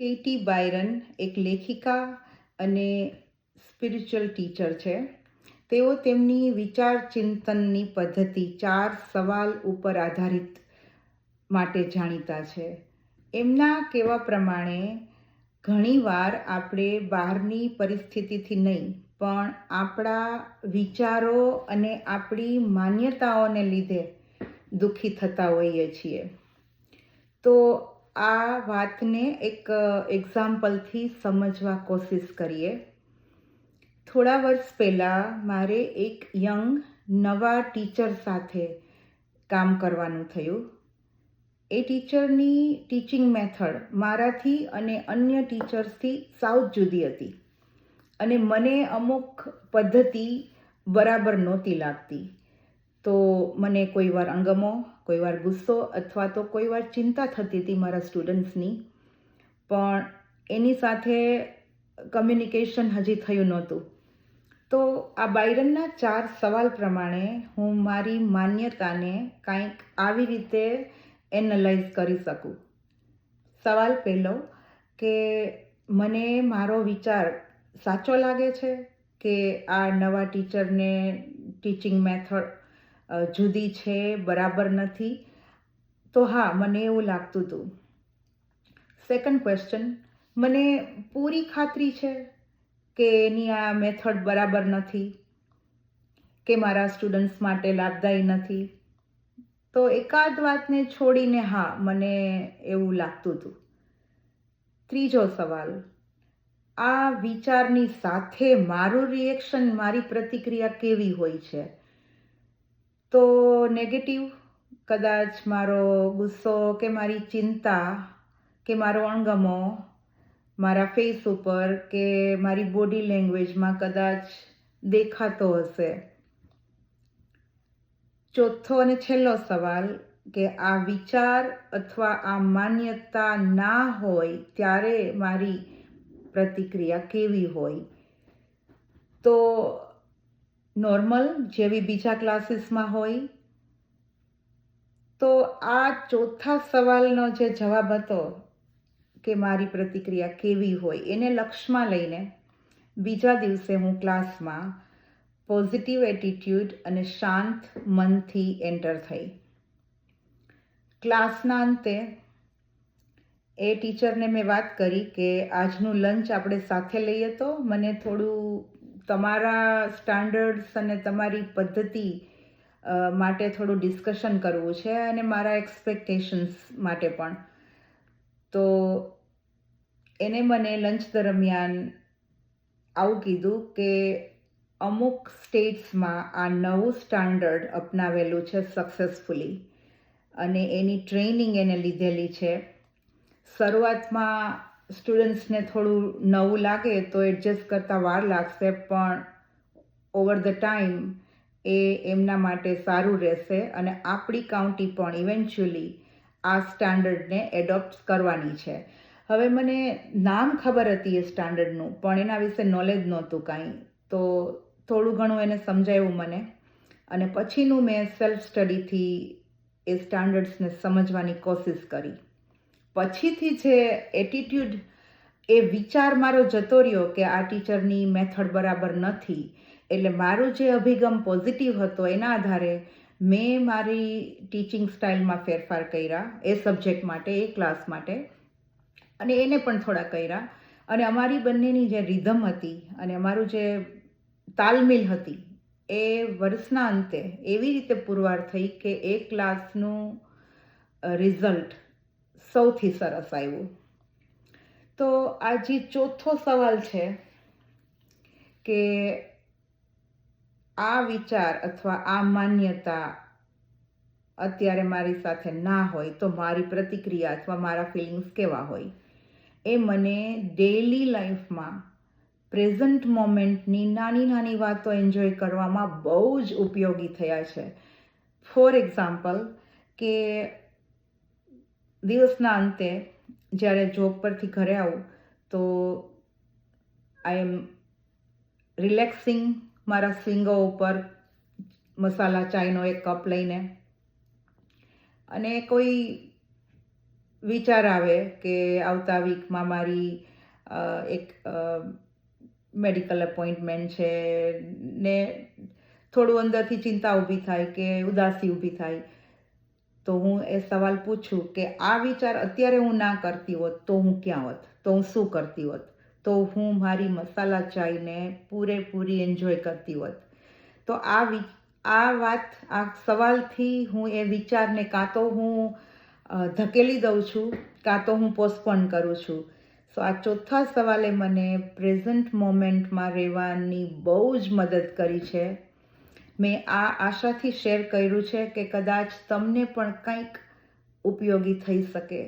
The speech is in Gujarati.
કેટી બાયરન એક લેખિકા અને સ્પિરિચ્યુઅલ ટીચર છે. તેઓ તેમની વિચાર ચિંતનની પદ્ધતિ 4 સવાલ ઉપર આધારિત માટે જાણીતા છે. એમના કહેવા પ્રમાણે ઘણીવાર આપણે બહારની પરિસ્થિતિથી નહીં, પણ આપણા વિચારો અને આપણી માન્યતાઓને લીધે દુઃખી થતા હોઈએ છીએ. તો આ વાતને એક એક્ઝામ્પલથી સમજવા કોશિશ કરીએ. થોડા વર્ષ પહેલાં મારે એક નવા ટીચર સાથે કામ કરવાનું થયું. એ ટીચરની ટીચિંગ મેથડ મારાથી અને અન્ય ટીચર્સથી સાવ જુદી હતી અને મને અમુક પદ્ધતિ બરાબર નહોતી લાગતી. તો મને કોઈ વાર અણગમો, કોઈ વાર ગુસ્સો અથવા તો કોઈ વાર ચિંતા થતી હતી મારા સ્ટુડન્ટ્સની, પણ એની સાથે કમ્યુનિકેશન હજી થયું નહોતું. તો આ બાયરનના 4 સવાલ પ્રમાણે હું મારી માન્યતાને કંઈક આવી રીતે એનાલાઇઝ કરી શકું. સવાલ પહેલો કે મને મારો વિચાર સાચો લાગે છે કે આ નવા ટીચરને ટીચિંગ મેથડ જુદી છે, બરાબર નથી? તો હા, મને એવું લાગતું હતું. સેકન્ડ ક્વેશ્ચન, મને પૂરી ખાતરી છે કે એની આ મેથડ બરાબર નથી, કે મારા સ્ટુડન્ટ્સ માટે લાભદાયી નથી? તો એકાદ વાતને છોડીને હા, મને એવું લાગતું હતું. ત્રીજો સવાલ, આ વિચારની સાથે મારું રિએક્શન, મારી પ્રતિક્રિયા કેવી હોય છે? તો નેગેટિવ, કદાચ મારો ગુસ્સો કે મારી ચિંતા કે મારો અણગમો મારા ફેસ ઉપર કે મારી બોડી લેંગ્વેજમાં કદાચ દેખાતો હશે. ચોથો અને છેલ્લો સવાલ કે આ વિચાર અથવા આ માન્યતા ના હોય ત્યારે મારી પ્રતિક્રિયા કેવી હોય? તો નોર્મલ, જેવી બીજા ક્લાસીસમાં હોય. તો આ ચોથા સવાલનો જે જવાબ હતો કે મારી પ્રતિક્રિયા કેવી હોય, એને લક્ષમાં લઈને બીજા દિવસે હું ક્લાસમાં પોઝિટિવ એટીટ્યૂડ અને શાંત મનથી એન્ટર થઈ. ક્લાસના અંતે એ ટીચરને મેં વાત કરી કે આજનું લંચ આપણે સાથે લઈએ તો મને થોડું તમારા સ્ટાન્ડર્ડ્સ અને તમારી પદ્ધતિ માટે થોડું ડિસ્કશન કરવું છે અને મારા એક્સપેક્ટેશન્સ માટે પણ. તો એને મને લંચ દરમિયાન આવું કીધું કે અમુક સ્ટેટ્સમાં આ નવું સ્ટાન્ડર્ડ અપનાવેલું છે સક્સેસફુલી અને એની ટ્રેનિંગ એને લીધેલી છે. શરૂઆતમાં સ્ટુડન્ટ્સને થોડું નવું લાગે તો એડજસ્ટ કરતાં વાર લાગશે, પણ ઓવર ધ ટાઈમ એ એમના માટે સારું રહેશે અને આપણી કાઉન્ટી પણ ઇવેન્ચ્યુઅલી આ સ્ટાન્ડર્ડને એડોપ્ટ કરવાની છે. હવે મને નામ ખબર હતી એ સ્ટાન્ડર્ડનું, પણ એના વિશે નોલેજ નહોતું કાંઈ. તો થોડું ઘણું એને સમજાવ્યું મને અને પછીનું મેં સેલ્ફ સ્ટડીથી એ સ્ટાન્ડર્ડ્સને સમજવાની કોશિશ કરી. પછીથી જે એટીટ્યૂડ, એ વિચાર મારો જતો રહ્યો કે આ ટીચરની મેથડ બરાબર નથી, એટલે મારું જે અભિગમ પોઝિટિવ હતો એના આધારે મેં મારી ટીચિંગ સ્ટાઇલમાં ફેરફાર કર્યા એ સબ્જેક્ટ માટે, એ ક્લાસ માટે, અને એને પણ થોડા કર્યા. અને અમારી બંનેની જે રિધમ હતી અને અમારું જે તાલમેલ હતી એ વર્ષના અંતે એવી રીતે પુરવાર થઈ કે એ ક્લાસનું રિઝલ્ટ સૌથી સરસ આવ્યું. તો આ જે ચોથો સવાલ છે કે આ વિચાર અથવા આ માન્યતા અત્યારે મારી સાથે ના હોય તો મારી પ્રતિક્રિયા અથવા મારા ફિલિંગ્સ કેવા હોય, એ મને ડેઇલી લાઈફમાં પ્રેઝન્ટ મોમેન્ટની નાની નાની વાતો એન્જોય કરવામાં બહુ જ ઉપયોગી થયા છે. ફોર એક્ઝામ્પલ, કે દિવસના અંતે જ્યારે જોબ પરથી ઘરે આવું તો આઈ એમ રિલેક્સિંગ મારા સ્વિંગો ઉપર મસાલા ચાયનો એક કપ લઈને, અને કોઈ વિચાર આવે કે આવતા વીકમાં મારી એક મેડિકલ અપોઇન્ટમેન્ટ છે ને થોડું અંદરથી ચિંતા ઊભી થાય કે ઉદાસી ઊભી થાય, તો હું એ સવાલ પૂછું કે આ વિચાર અત્યારે હું ના કરતી હોત તો હું ક્યાં હોત, તો હું શું કરતી હોત, તો હું મારી મસાલા ચાયને પૂરેપૂરી એન્જોય કરતી હોત. તો આ સવાલથી હું એ વિચારને કાં તો હું ધકેલી દઉં છું, કાં તો હું પોસ્ટપોન કરું છું. સો આ ચોથા સવાલે મને પ્રેઝન્ટ મોમેન્ટમાં રહેવાની બહુ જ મદદ કરી છે. મેં આ આશાથી શેર કર્યું છે કે કદાચ તમને પણ કંઈક ઉપયોગી થઈ શકે.